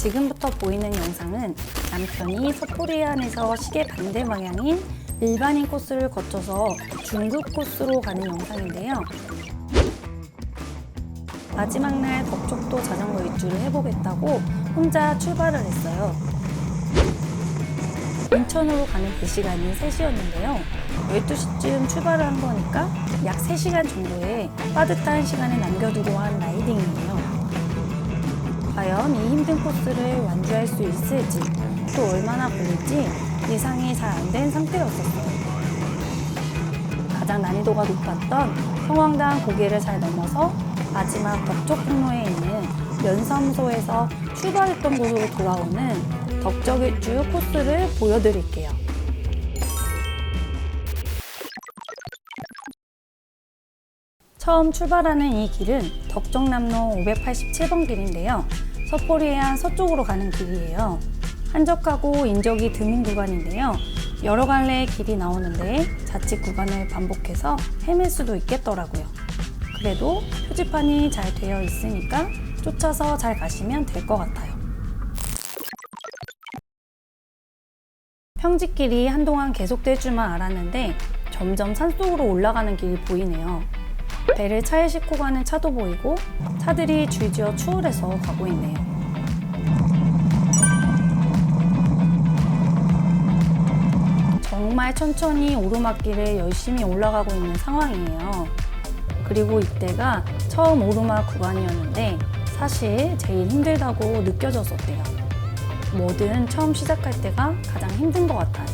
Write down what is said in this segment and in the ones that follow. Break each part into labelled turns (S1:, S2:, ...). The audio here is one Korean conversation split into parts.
S1: 지금부터 보이는 영상은 남편이 서코리안에서 시계 반대 방향인 일반인 코스를 거쳐서 중급 코스로 가는 영상인데요. 마지막 날 덕적도 자전거 일주를 해보겠다고 혼자 출발을 했어요. 인천으로 가는 그 시간이 3시였는데요. 12시쯤 출발을 한 거니까 약 3시간 정도의 빠듯한 시간을 남겨두고 한 라이딩이에요. 과연 이 힘든 코스를 완주할 수 있을지, 또 얼마나 걸릴지 예상이 잘 안 된 상태였었어요. 가장 난이도가 높았던 성황당 고개를 잘 넘어서 마지막 덕적북로에 있는 면사무소에서 출발했던 곳으로 돌아오는 덕적일주 코스를 보여드릴게요. 처음 출발하는 이 길은 덕적남로 587번 길인데요. 서포리안 서쪽으로 가는 길이에요. 한적하고 인적이 드문 구간인데요. 여러 갈래의 길이 나오는데 자칫 구간을 반복해서 헤맬 수도 있겠더라고요. 그래도 표지판이 잘 되어 있으니까 쫓아서 잘 가시면 될 것 같아요. 평지길이 한동안 계속될 줄만 알았는데 점점 산속으로 올라가는 길이 보이네요. 배를 차에 싣고 가는 차도 보이고 차들이 줄지어 추월해서 가고 있네요. 정말 천천히 오르막길을 열심히 올라가고 있는 상황이에요. 그리고 이때가 처음 오르막 구간이었는데 사실 제일 힘들다고 느껴졌었대요. 뭐든 처음 시작할 때가 가장 힘든 것 같아요.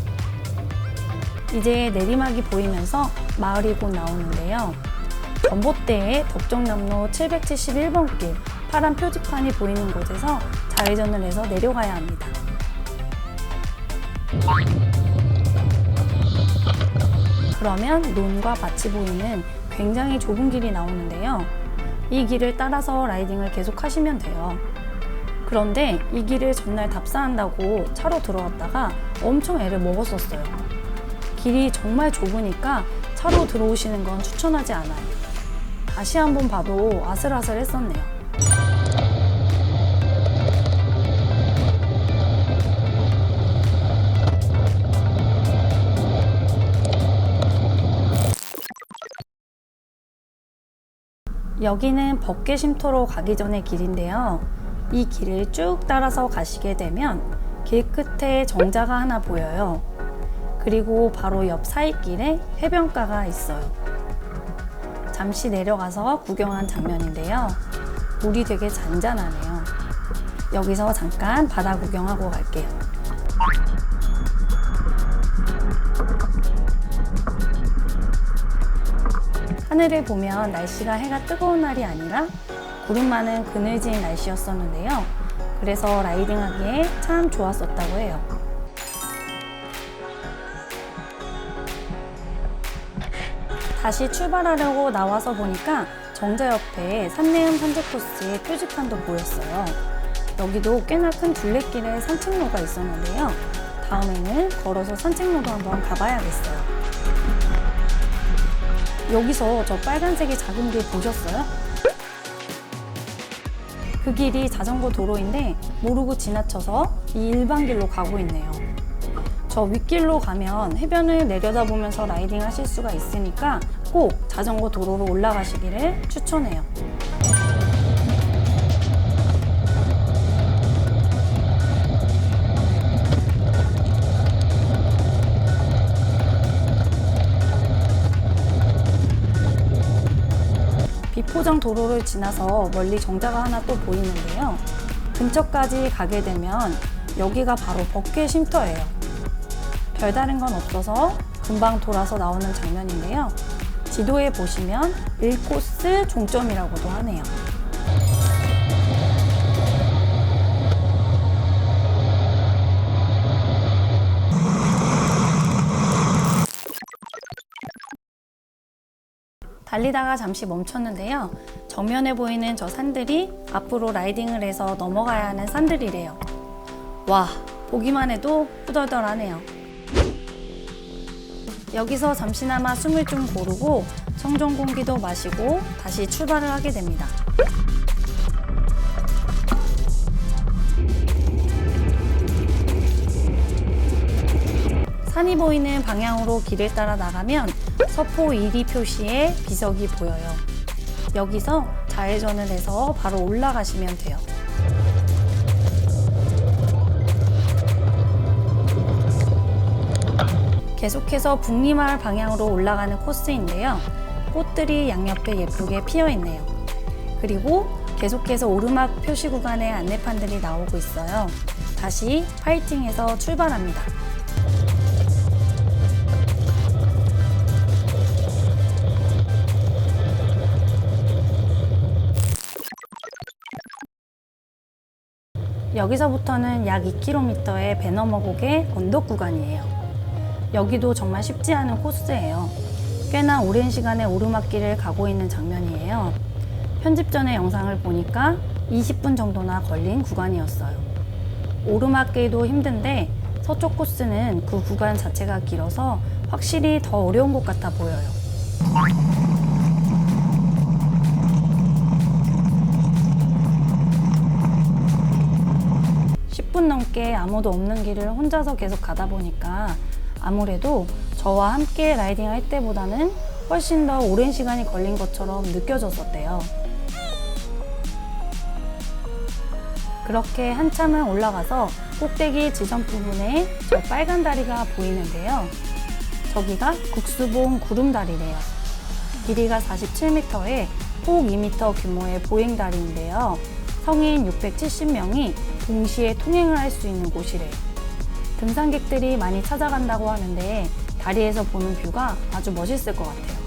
S1: 이제 내리막이 보이면서 마을이 곧 나오는데요. 전봇대에 덕적남로 771번 길 파란 표지판이 보이는 곳에서 좌회전을 해서 내려가야 합니다. 그러면 논과 밭이 보이는 굉장히 좁은 길이 나오는데요. 이 길을 따라서 라이딩을 계속 하시면 돼요. 그런데 이 길을 전날 답사한다고 차로 들어갔다가 엄청 애를 먹었었어요. 길이 정말 좁으니까 차로 들어오시는 건 추천하지 않아요. 다시 한번 봐도 아슬아슬했었네요. 여기는 법계 쉼터로 가기 전의 길인데요. 이 길을 쭉 따라서 가시게 되면 길 끝에 정자가 하나 보여요. 그리고 바로 옆 사이길에 해변가가 있어요. 잠시 내려가서 구경한 장면인데요. 물이 되게 잔잔하네요. 여기서 잠깐 바다 구경하고 갈게요. 하늘을 보면 날씨가 해가 뜨거운 날이 아니라 구름 많은 그늘진 날씨였었는데요. 그래서 라이딩하기에 참 좋았었다고 해요. 다시 출발하려고 나와서 보니까 정자 옆에 산내음 산책 코스의 표지판도 보였어요. 여기도 꽤나 큰 둘레길에 산책로가 있었는데요. 다음에는 걸어서 산책로도 한번 가봐야겠어요. 여기서 저 빨간색의 작은 길 보셨어요? 그 길이 자전거 도로인데 모르고 지나쳐서 이 일반 길로 가고 있네요. 저 윗길로 가면 해변을 내려다보면서 라이딩 하실 수가 있으니까 꼭 자전거 도로로 올라가시기를 추천해요. 비포장 도로를 지나서 멀리 정자가 하나 또 보이는데요. 근처까지 가게 되면 여기가 바로 법계 쉼터예요. 별다른 건 없어서 금방 돌아서 나오는 장면인데요. 지도에 보시면 1코스 종점이라고도 하네요. 달리다가 잠시 멈췄는데요. 정면에 보이는 저 산들이 앞으로 라이딩을 해서 넘어가야 하는 산들이래요. 와, 보기만 해도 후덜덜하네요. 여기서 잠시나마 숨을 좀 고르고 청정 공기도 마시고 다시 출발을 하게 됩니다. 산이 보이는 방향으로 길을 따라 나가면 서포 1위 표시의 비석이 보여요. 여기서 좌회전을 해서 바로 올라가시면 돼요. 계속해서 북리마을 방향으로 올라가는 코스인데요. 꽃들이 양옆에 예쁘게 피어 있네요. 그리고 계속해서 오르막 표시 구간의 안내판들이 나오고 있어요. 다시 파이팅해서 출발합니다. 여기서부터는 약 2km의 배너머곡의 언덕 구간이에요. 여기도 정말 쉽지 않은 코스예요. 꽤나 오랜 시간의 오르막길을 가고 있는 장면이에요. 편집 전의 영상을 보니까 20분 정도나 걸린 구간이었어요. 오르막길도 힘든데 서쪽 코스는 그 구간 자체가 길어서 확실히 더 어려운 것 같아 보여요. 10분 넘게 아무도 없는 길을 혼자서 계속 가다 보니까 아무래도 저와 함께 라이딩 할 때보다는 훨씬 더 오랜 시간이 걸린 것처럼 느껴졌었대요. 그렇게 한참을 올라가서 꼭대기 지점 부분에 저 빨간 다리가 보이는데요. 저기가 국수봉 구름다리래요. 길이가 47m에 폭 2m 규모의 보행다리인데요. 성인 670명이 동시에 통행을 할 수 있는 곳이래요. 등산객들이 많이 찾아간다고 하는데 다리에서 보는 뷰가 아주 멋있을 것 같아요.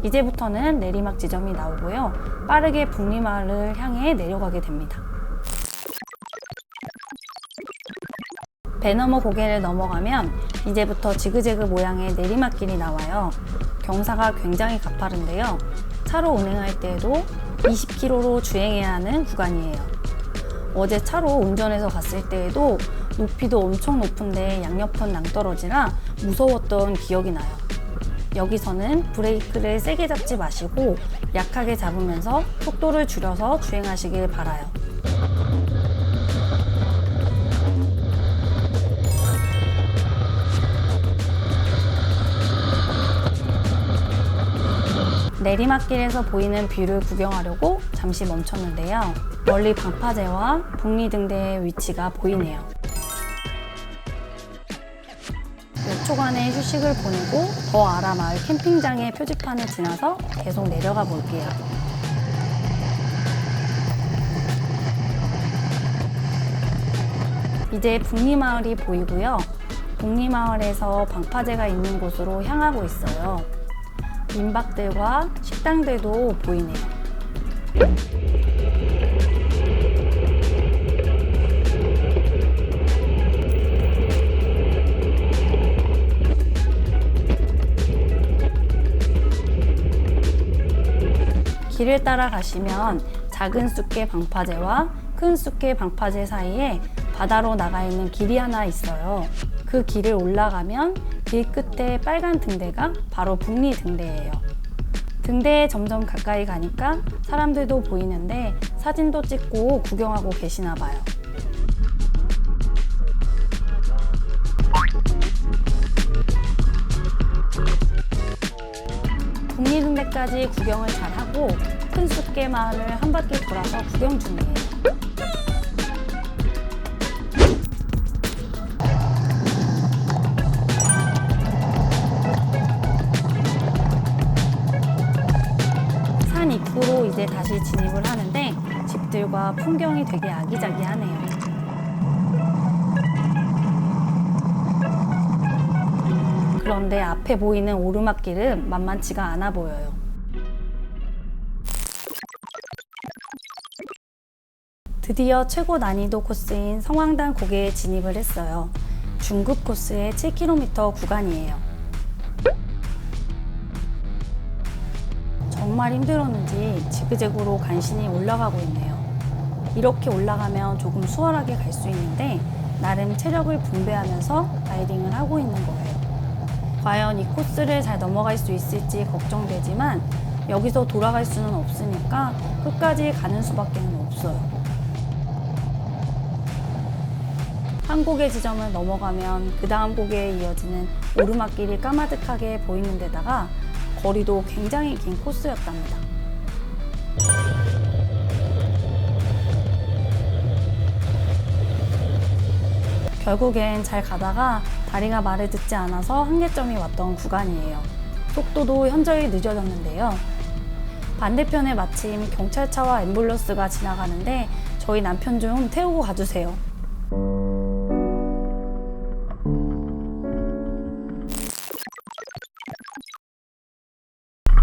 S1: 이제부터는 내리막 지점이 나오고요. 빠르게 북리마을을 향해 내려가게 됩니다. 배너머 고개를 넘어가면 이제부터 지그재그 모양의 내리막길이 나와요. 경사가 굉장히 가파른데요. 차로 운행할 때에도 20km로 주행해야 하는 구간이에요. 어제 차로 운전해서 갔을 때에도 높이도 엄청 높은데 양옆은 낭떠러지라 무서웠던 기억이 나요. 여기서는 브레이크를 세게 잡지 마시고 약하게 잡으면서 속도를 줄여서 주행하시길 바라요. 내리막길에서 보이는 뷰를 구경하려고 잠시 멈췄는데요. 멀리 방파제와 북리등대의 위치가 보이네요. 몇 초간의 휴식을 보내고 더 아라 마을 캠핑장의 표지판을 지나서 계속 내려가 볼게요. 이제 북리마을이 보이고요. 북리마을에서 방파제가 있는 곳으로 향하고 있어요. 민박들과 식당들도 보이네요. 길을 따라 가시면 작은 쑥개 방파제와 큰 쑥개 방파제 사이에 바다로 나가 있는 길이 하나 있어요. 그 길을 올라가면 길 끝에 빨간 등대가 바로 북리 등대예요. 등대에 점점 가까이 가니까 사람들도 보이는데 사진도 찍고 구경하고 계시나 봐요. 북리 등대까지 구경을 잘하고 큰 숲개 마을을 한 바퀴 돌아서 구경 중이에요. 산 입구로 이제 다시 진입을 하는데 집들과 풍경이 되게 아기자기하네요. 그런데 앞에 보이는 오르막길은 만만치가 않아 보여요. 드디어 최고 난이도 코스인 성황단 고개에 진입을 했어요. 중급 코스의 7km 구간이에요. 정말 힘들었는지 지그재그로 간신히 올라가고 있네요. 이렇게 올라가면 조금 수월하게 갈 수 있는데 나름 체력을 분배하면서 라이딩을 하고 있는 거예요. 과연 이 코스를 잘 넘어갈 수 있을지 걱정되지만 여기서 돌아갈 수는 없으니까 끝까지 가는 수밖에 없어요. 한 고개 지점을 넘어가면 그 다음 고개에 이어지는 오르막길이 까마득하게 보이는 데다가 거리도 굉장히 긴 코스였답니다. 결국엔 잘 가다가 다리가 말을 듣지 않아서 한계점이 왔던 구간이에요. 속도도 현저히 늦어졌는데요. 반대편에 마침 경찰차와 앰뷸런스가 지나가는데 저희 남편 좀 태우고 가주세요.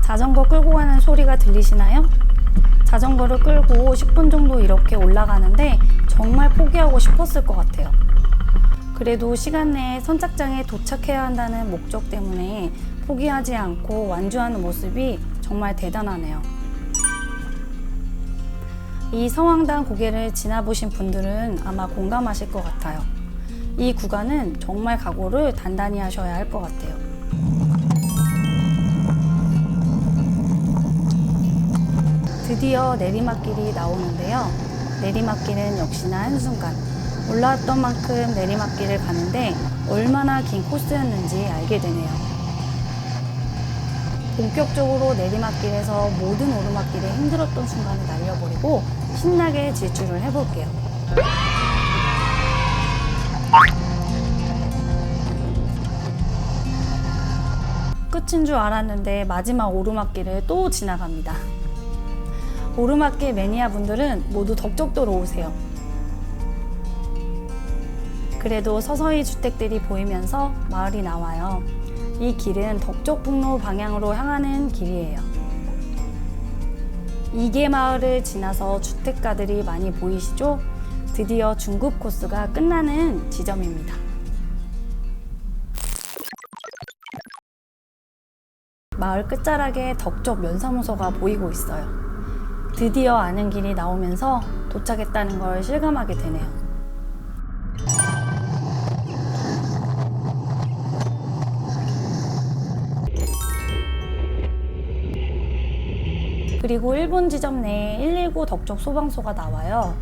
S1: 자전거 끌고 가는 소리가 들리시나요? 자전거를 끌고 10분 정도 이렇게 올라가는데 정말 포기하고 싶었을 것 같아요. 그래도 시간 내에 선착장에 도착해야 한다는 목적 때문에 포기하지 않고 완주하는 모습이 정말 대단하네요. 이 성황단 고개를 지나보신 분들은 아마 공감하실 것 같아요. 이 구간은 정말 각오를 단단히 하셔야 할 것 같아요. 드디어 내리막길이 나오는데요. 내리막길은 역시나 한순간 올라왔던 만큼 내리막길을 가는데 얼마나 긴 코스였는지 알게 되네요. 본격적으로 내리막길에서 모든 오르막길에 힘들었던 순간을 날려버리고 신나게 질주를 해볼게요. 끝인 줄 알았는데 마지막 오르막길을 또 지나갑니다. 오르막길 매니아 분들은 모두 덕적도로 오세요. 그래도 서서히 주택들이 보이면서 마을이 나와요. 이 길은 덕적북로 방향으로 향하는 길이에요. 이계 마을을 지나서 주택가들이 많이 보이시죠? 드디어 중급 코스가 끝나는 지점입니다. 마을 끝자락에 덕적 면사무소가 보이고 있어요. 드디어 아는 길이 나오면서 도착했다는 걸 실감하게 되네요. 그리고 1분 지점 내에 119 덕적 소방서가 나와요.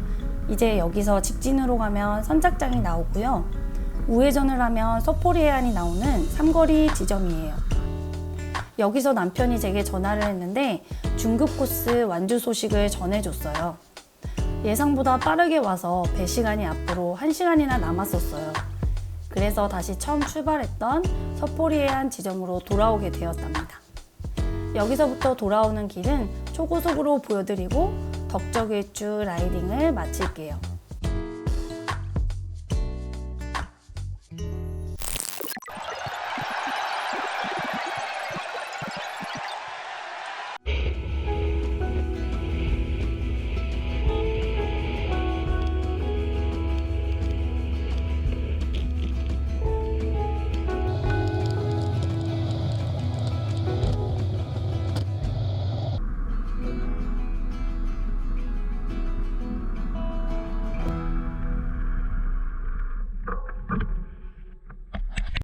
S1: 이제 여기서 직진으로 가면 선착장이 나오고요. 우회전을 하면 서포리해안이 나오는 삼거리 지점이에요. 여기서 남편이 제게 전화를 했는데 중급 코스 완주 소식을 전해줬어요. 예상보다 빠르게 와서 배 시간이 앞으로 1시간이나 남았었어요. 그래서 다시 처음 출발했던 서포리해안 지점으로 돌아오게 되었답니다. 여기서부터 돌아오는 길은 초고속으로 보여드리고 덕적 일주 라이딩을 마칠게요.